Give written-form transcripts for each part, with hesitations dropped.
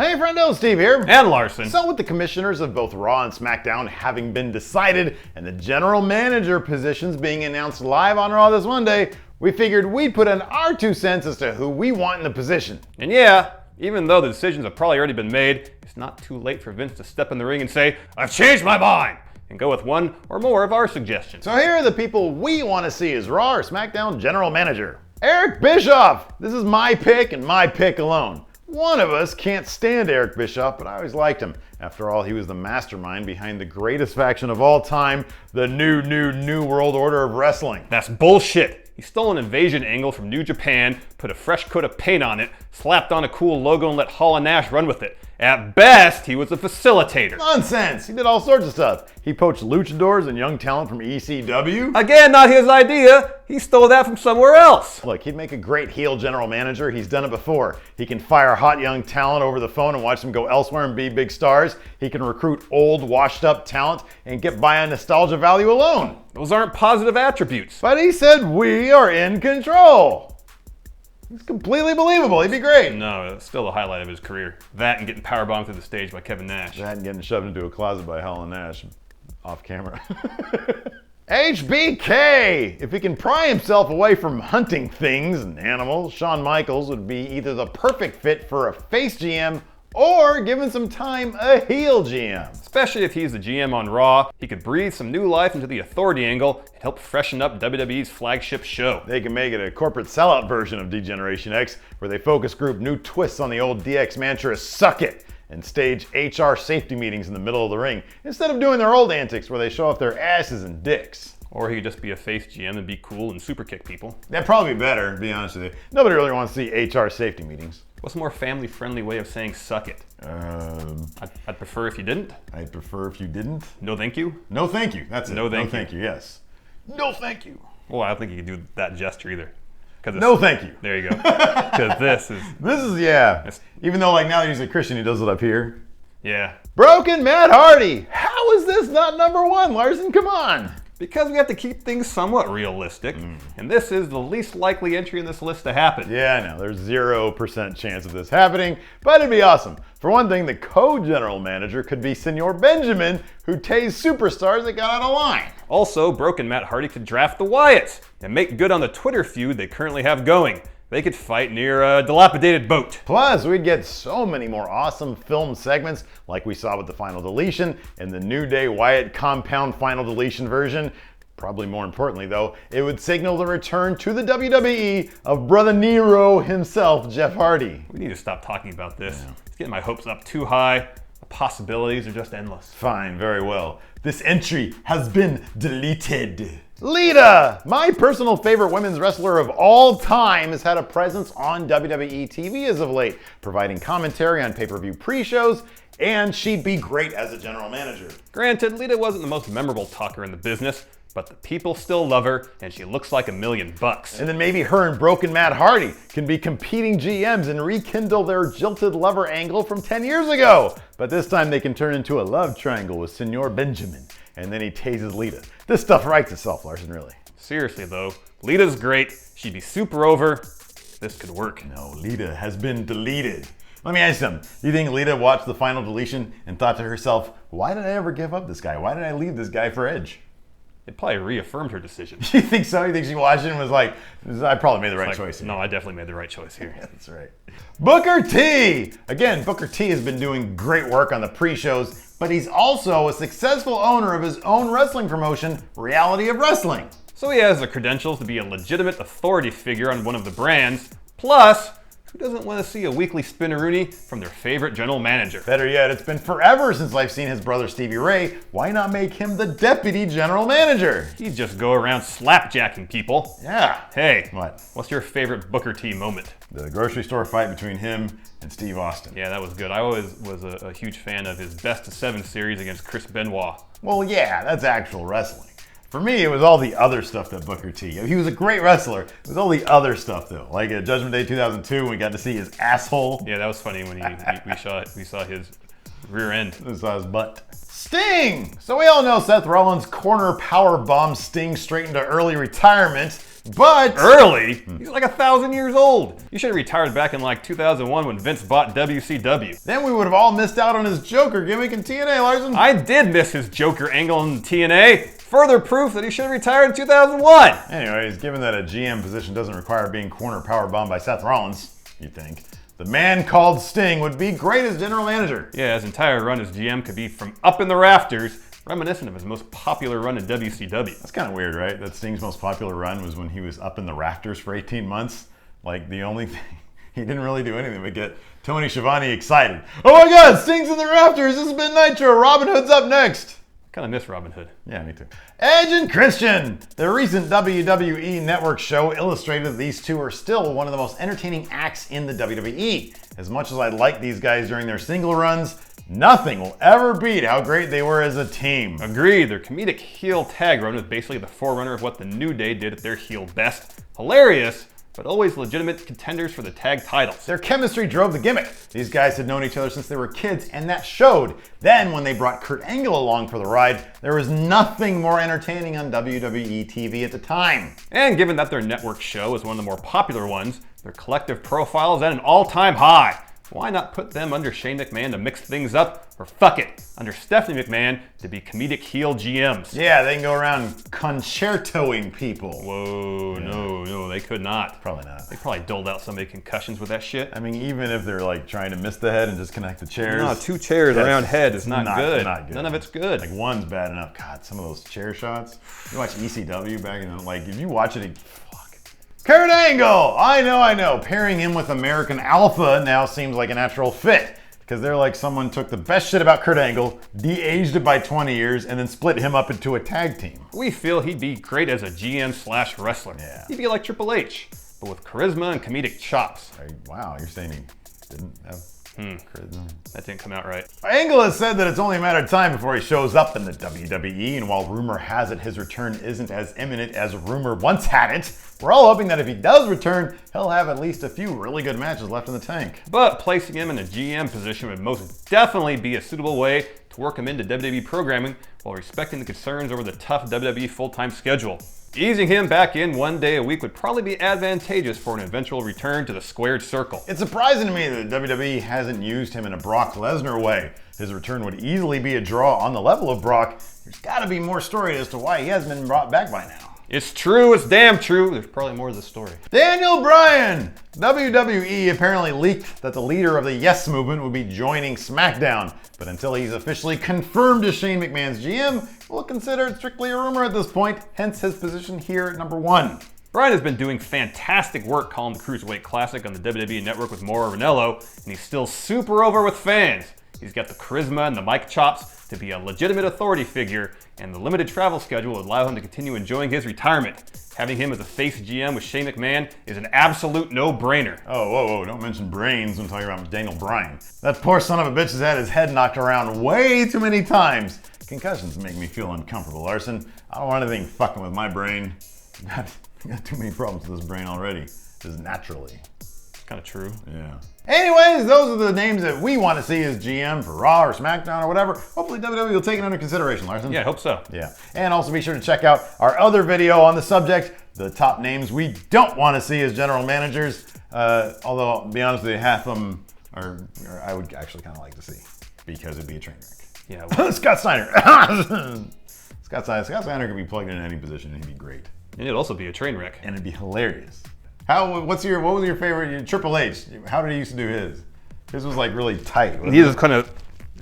Hey friendo, Steve here. And Larson. So with the commissioners of both Raw and Smackdown having been decided and the general manager positions being announced live on Raw this Monday, we figured we'd put in our 2 cents as to who we want in the position. And yeah, even though the decisions have probably already been made, it's not too late for Vince to step in the ring and say, "I've changed my mind," and go with one or more of our suggestions. So here are the people we want to see as Raw or Smackdown general manager. Eric Bischoff. This is my pick and my pick alone. One of us can't stand Eric Bischoff, but I always liked him. After all, he was the mastermind behind the greatest faction of all time, the new world order of wrestling. That's bullshit. He stole an invasion angle from New Japan, put a fresh coat of paint on it, slapped on a cool logo and let Hall and Nash run with it. At best, he was a facilitator. Nonsense! He did all sorts of stuff. He poached luchadors and young talent from ECW. Again, not his idea. He stole that from somewhere else. Look, he'd make a great heel general manager. He's done it before. He can fire hot young talent over the phone and watch them go elsewhere and be big stars. He can recruit old, washed up talent and get by on nostalgia value alone. Those aren't positive attributes. But he said we are in control. It's completely believable. He'd be great. No, it's still the highlight of his career. That and getting powerbombed through the stage by Kevin Nash. That and getting shoved into a closet by Hall and Nash off camera. HBK! If he can pry himself away from hunting things and animals, Shawn Michaels would be either the perfect fit for a face GM or, given some time, a heel GM. Especially if he's the GM on Raw, he could breathe some new life into the authority angle and help freshen up WWE's flagship show. They can make it a corporate sellout version of D-Generation X, where they focus group new twists on the old DX mantra, "Suck it," and stage HR safety meetings in the middle of the ring, instead of doing their old antics where they show off their asses and dicks. Or he could just be a face GM and be cool and super kick people. That'd probably be better, to be honest with you. Nobody really wants to see HR safety meetings. What's a more family-friendly way of saying suck it? I'd prefer if you didn't. I'd prefer if you didn't. No thank you? No thank you. That's it. No thank you. No thank you, yes. No thank you. Well, I don't think you could do that gesture either. No thank you. There you go. Because this is, yeah. Even though like now that he's a Christian, he does it up here. Yeah. Broken Matt Hardy. How is this not number one, Larson? Come on. Because we have to keep things somewhat realistic, and this is the least likely entry in this list to happen. Yeah, I know. There's 0% chance of this happening, but it'd be awesome. For one thing, the co-general manager could be Senor Benjamin, who tased superstars that got out of line. Also, Broken Matt Hardy could draft the Wyatts and make good on the Twitter feud they currently have going. They could fight near a dilapidated boat. Plus, we'd get so many more awesome film segments like we saw with the Final Deletion and the New Day Wyatt Compound Final Deletion version. Probably more importantly though, it would signal the return to the WWE of Brother Nero himself, Jeff Hardy. We need to stop talking about this. It's getting my hopes up too high. The possibilities are just endless. Fine, very well. This entry has been deleted. Lita, my personal favorite women's wrestler of all time, has had a presence on WWE TV as of late, providing commentary on pay-per-view pre-shows, and she'd be great as a general manager. Granted, Lita wasn't the most memorable talker in the business, but the people still love her, and she looks like $1 million. And then maybe her and Broken Matt Hardy can be competing GMs and rekindle their jilted lover angle from 10 years ago. But this time they can turn into a love triangle with Senor Benjamin, and then he tases Lita. This stuff writes itself, Larson, really. Seriously though, Lita's great. She'd be super over. This could work. No, Lita has been deleted. Let me ask you something. Do you think Lita watched the Final Deletion and thought to herself, why did I ever give up this guy? Why did I leave this guy for Edge? It probably reaffirmed her decision. You think so? You think she watched it and was like, I probably made the right choice here. No, I definitely made the right choice here. Yeah, that's right. Booker T! Again, Booker T has been doing great work on the pre-shows, but he's also a successful owner of his own wrestling promotion, Reality of Wrestling. So he has the credentials to be a legitimate authority figure on one of the brands, plus, who doesn't want to see a weekly spinneroonie from their favorite general manager? Better yet, it's been forever since I've seen his brother Stevie Ray. Why not make him the deputy general manager? He'd just go around slapjacking people. Yeah. Hey, What? What's your favorite Booker T moment? The grocery store fight between him and Steve Austin. Yeah, that was good. I always was a huge fan of his Best of 7 series against Chris Benoit. Well, yeah, that's actual wrestling. For me, it was all the other stuff that Booker T. He was a great wrestler. It was all the other stuff, though. Like at Judgment Day 2002, we got to see his asshole. Yeah, that was funny when we saw his rear end. We saw his butt. Sting! So we all know Seth Rollins' corner power bomb Sting straight into early retirement. But early? He's like 1,000 years old. You should have retired back in like 2001 when Vince bought WCW. then we would have all missed out on his Joker gimmick in TNA, Larson. I did miss his Joker angle in TNA. Further proof that he should have retired in 2001. Anyways, given that a GM position doesn't require being corner powerbombed by Seth Rollins, you'd think, the man called Sting would be great as general manager. Yeah, his entire run as GM could be from up in the rafters, reminiscent of his most popular run in WCW. That's kind of weird, right? That Sting's most popular run was when he was up in the rafters for 18 months. Like, the only thing, he didn't really do anything but get Tony Schiavone excited. Oh my God, Sting's in the rafters. This has been Nitro. Robin Hood's up next. Kind of miss Robin Hood. Yeah, me too. Edge and Christian. The recent WWE Network show illustrated that these two are still one of the most entertaining acts in the WWE. As much as I like these guys during their single runs, nothing will ever beat how great they were as a team. Agreed, their comedic heel tag run was basically the forerunner of what the New Day did at their heel best. Hilarious, but always legitimate contenders for the tag titles. Their chemistry drove the gimmick. These guys had known each other since they were kids, and that showed. Then, when they brought Kurt Angle along for the ride, there was nothing more entertaining on WWE TV at the time. And given that their network show is one of the more popular ones, their collective profile is at an all-time high. Why not put them under Shane McMahon to mix things up? Or fuck it, under Stephanie McMahon to be comedic heel GMs. Yeah, they can go around concertoing people. Whoa, no, they could not. Probably not. They probably doled out somebody concussions with that shit. I mean, even if they're like trying to miss the head and just connect the chairs. No, 2 chairs around head is not good. Not good. None of it's good. Like one's bad enough. God, some of those chair shots. You watch ECW back in the, like, if you watch it, Kurt Angle! I know. Pairing him with American Alpha now seems like a natural fit. Because they're like someone took the best shit about Kurt Angle, de-aged it by 20 years, and then split him up into a tag team. We feel he'd be great as a GM/wrestler. Yeah. He'd be like Triple H, but with charisma and comedic chops. Wow, you're saying he didn't have charisma? That didn't come out right. Angle has said that it's only a matter of time before he shows up in the WWE, and while rumor has it his return isn't as imminent as rumor once had it, we're all hoping that if he does return, he'll have at least a few really good matches left in the tank. But placing him in a GM position would most definitely be a suitable way to work him into WWE programming while respecting the concerns over the tough WWE full-time schedule. Easing him back in 1 day a week would probably be advantageous for an eventual return to the squared circle. It's surprising to me that WWE hasn't used him in a Brock Lesnar way. His return would easily be a draw on the level of Brock. There's got to be more story as to why he hasn't been brought back by now. It's true, it's damn true. There's probably more to the story. Daniel Bryan! WWE apparently leaked that the leader of the Yes Movement would be joining Smackdown. But until he's officially confirmed as Shane McMahon's GM, we'll consider it strictly a rumor at this point, hence his position here at number 1. Bryan has been doing fantastic work calling the Cruiserweight Classic on the WWE Network with Mauro Ranallo, and he's still super over with fans. He's got the charisma and the mic chops to be a legitimate authority figure, and the limited travel schedule will allow him to continue enjoying his retirement. Having him as a face GM with Shane McMahon is an absolute no-brainer. Oh, whoa, don't mention brains when talking about Daniel Bryan. That poor son of a bitch has had his head knocked around way too many times. Concussions make me feel uncomfortable, Larson. I don't want anything fucking with my brain. I got too many problems with this brain already, just naturally. Kind of true. Yeah. Anyways, those are the names that we want to see as GM for Raw or SmackDown or whatever. Hopefully WWE will take it under consideration, Larson. Yeah, I hope so. Yeah. And also be sure to check out our other video on the subject, the top names we don't want to see as general managers. Although, I'll be honest with you, half of them are I would actually kind of like to see because it'd be a train wreck. Yeah. Well, Scott Steiner. Scott Steiner could be plugged in any position and he'd be great. and it'd also be a train wreck. And it'd be hilarious. What was your favorite Triple H? How did he used to do his? His was like really tight. He just kind of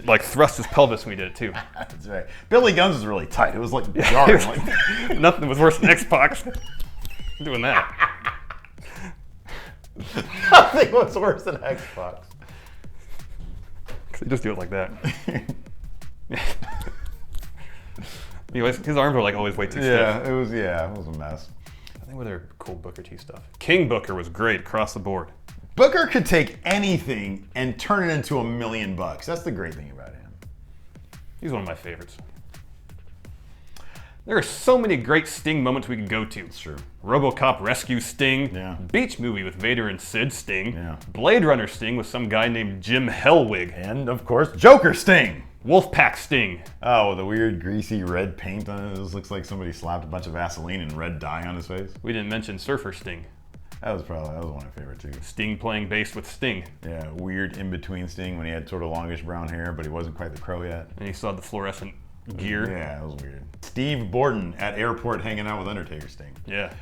like thrust his pelvis when he did it too. That's right. Billy Gunn's was really tight. It was like jarring. Like... Nothing was worse than X-Pac doing that. Nothing was worse than X-Pac. They just do it like that. Anyways, his arms were like always way too stiff. It was a mess. I think with their cool Booker T stuff. King Booker was great across the board. Booker could take anything and turn it into $1 million. That's the great thing about him. He's one of my favorites. There are so many great Sting moments we could go to. It's true. RoboCop rescue Sting. Yeah. Beach movie with Vader and Sid Sting. Yeah. Blade Runner Sting with some guy named Jim Hellwig. And of course, Joker Sting. Wolfpack Sting. Oh, the weird greasy red paint on it. This looks like somebody slapped a bunch of Vaseline and red dye on his face. We didn't mention Surfer Sting. That was one of my favorite too. Sting playing bass with Sting. Yeah, weird in-between Sting when he had sort of longish brown hair, but he wasn't quite the Crow yet. And he saw the fluorescent gear. Yeah, that was weird. Steve Borden at airport hanging out with Undertaker Sting. Yeah.